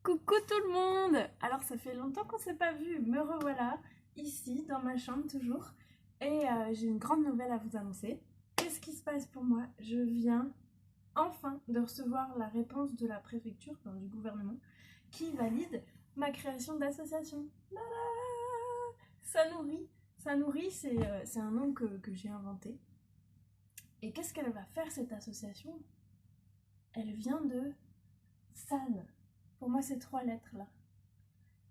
Coucou tout le monde! Alors ça fait longtemps qu'on s'est pas vu, me revoilà ici dans ma chambre toujours et j'ai une grande nouvelle à vous annoncer. Qu'est-ce qui se passe pour moi? Je viens enfin de recevoir la réponse de la préfecture, enfin, du gouvernement, qui valide ma création d'association. Ça nourrit, ça nourrit, c'est un nom que j'ai inventé. Et qu'est-ce qu'elle va faire cette association? Elle vient de SAN. Pour moi, ces trois lettres là.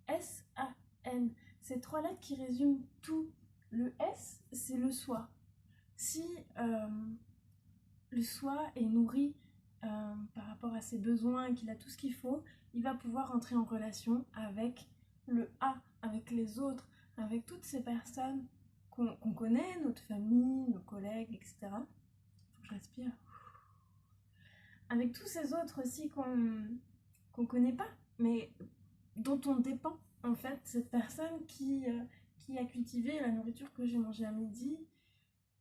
S-A-N. Ces trois lettres qui résument tout. Le S, c'est le soi. Si le soi est nourri par rapport à ses besoins, qu'il a tout ce qu'il faut, il va pouvoir entrer en relation avec le A, avec les autres, avec toutes ces personnes qu'on connaît, notre famille, nos collègues, etc. Faut que je respire. Avec tous ces autres aussi qu'on connaît pas, mais dont on dépend en fait, cette personne qui a cultivé la nourriture que j'ai mangée à midi,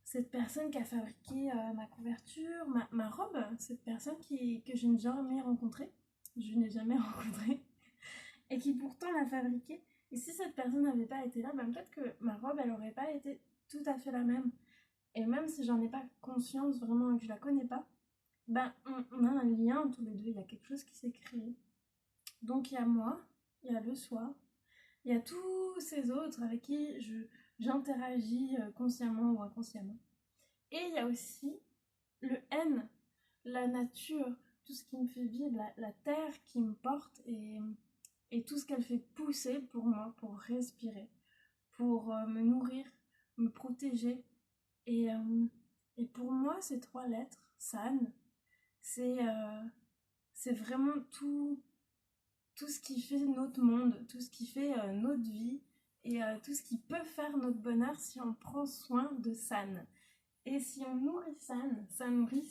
cette personne qui a fabriqué ma couverture, ma robe, cette personne que je n'ai jamais rencontrée, et qui pourtant l'a fabriquée. Et si cette personne n'avait pas été là, ben peut-être que ma robe, elle n'aurait pas été tout à fait la même. Et même si j'en ai pas conscience vraiment et que je la connais pas, ben on a un lien tous les deux, il y a quelque chose qui s'est créé. Donc il y a moi, il y a le soi, il y a tous ces autres avec qui j'interagis consciemment ou inconsciemment. Et il y a aussi le N, la nature, tout ce qui me fait vivre, la terre qui me porte et tout ce qu'elle fait pousser pour moi, pour respirer, pour me nourrir, me protéger. Et, euh, et pour moi, ces trois lettres, San, c'est c'est vraiment tout ce qui fait notre monde, tout ce qui fait notre vie et tout ce qui peut faire notre bonheur si on prend soin de San. Et si on nourrit San, ça nourrit,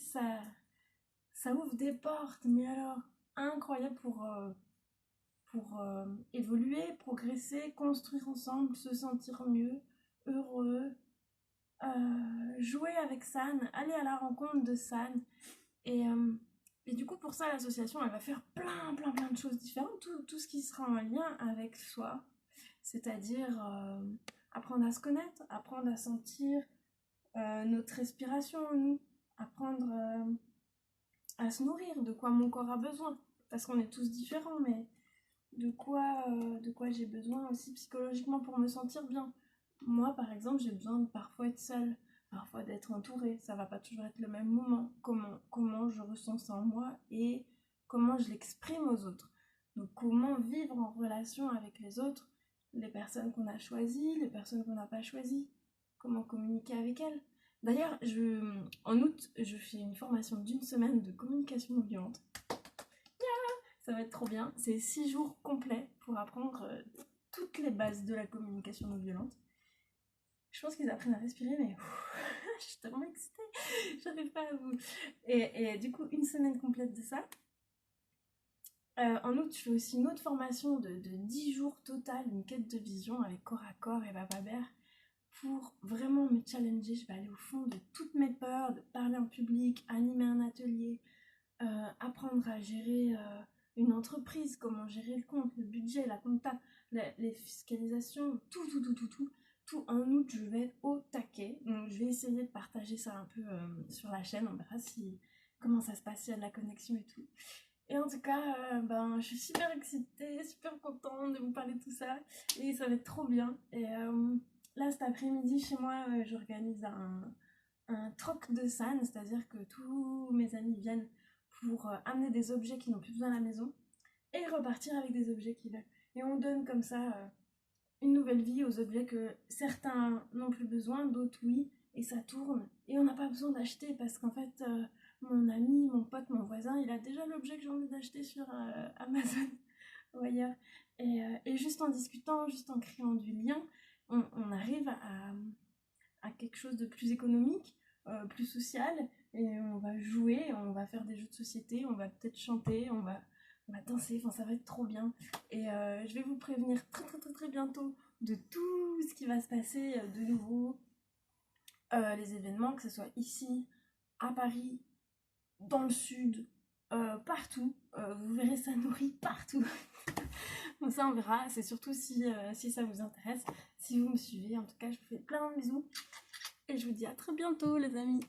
ça ouvre des portes, mais alors incroyable pour évoluer, progresser, construire ensemble, se sentir mieux, heureux, jouer avec San, aller à la rencontre de San. Et, euh, et du coup, pour ça, l'association, elle va faire plein de choses différentes, tout ce qui sera en lien avec soi, c'est-à-dire apprendre à se connaître, apprendre à sentir notre respiration en nous, apprendre à se nourrir, de quoi mon corps a besoin, parce qu'on est tous différents, mais de quoi j'ai besoin aussi psychologiquement pour me sentir bien. Moi, par exemple, j'ai besoin de parfois être seule, parfois d'être entourée. Ça va pas toujours être le même moment. Comment je ressens ça en moi et comment je l'exprime aux autres. Donc, comment vivre en relation avec les autres, les personnes qu'on a choisies, les personnes qu'on n'a pas choisies. Comment communiquer avec elles. D'ailleurs, en août, je fais une formation d'une semaine de communication non violente. Ça va être trop bien. C'est 6 jours complets pour apprendre toutes les bases de la communication non violente. Je pense qu'ils apprennent à respirer, mais je suis tellement excitée. J'arrive pas à vous. Et du coup, une semaine complète de ça. En août, je fais aussi une autre formation de 10 jours total, une quête de vision avec corps à corps et Bababert pour vraiment me challenger. Je vais aller au fond de toutes mes peurs, de parler en public, animer un atelier, apprendre à gérer une entreprise, comment gérer le compte, le budget, la compta, les fiscalisations, tout en août, je vais être au taquet. Donc je vais essayer de partager ça un peu sur la chaîne, on verra comment ça se passe, s'il y a de la connexion et tout. Et en tout cas, je suis super excitée, super contente de vous parler de tout ça. Et ça va être trop bien. Et là, cet après-midi, chez moi, j'organise un troc de San, c'est-à-dire que tous mes amis viennent pour amener des objets qui n'ont plus besoin à la maison et repartir avec des objets qu'ils veulent. Et on donne comme ça une nouvelle vie aux objets que certains n'ont plus besoin, d'autres oui, et ça tourne. Et on n'a pas besoin d'acheter parce qu'en fait, mon ami, mon pote, mon voisin, il a déjà l'objet que j'ai envie d'acheter sur Amazon ou ailleurs. Et juste en discutant, juste en créant du lien, on arrive à quelque chose de plus économique, plus social, et on va jouer, on va faire des jeux de société, on va peut-être chanter, on va danser, enfin ça va être trop bien. Et je vais vous prévenir très bientôt de tout ce qui va se passer de nouveau, les événements, que ce soit ici, à Paris, dans le sud, partout. Vous verrez, ça nourrit partout. Donc ça on verra, c'est surtout si ça vous intéresse, si vous me suivez. En tout cas je vous fais plein de bisous et je vous dis à très bientôt les amis.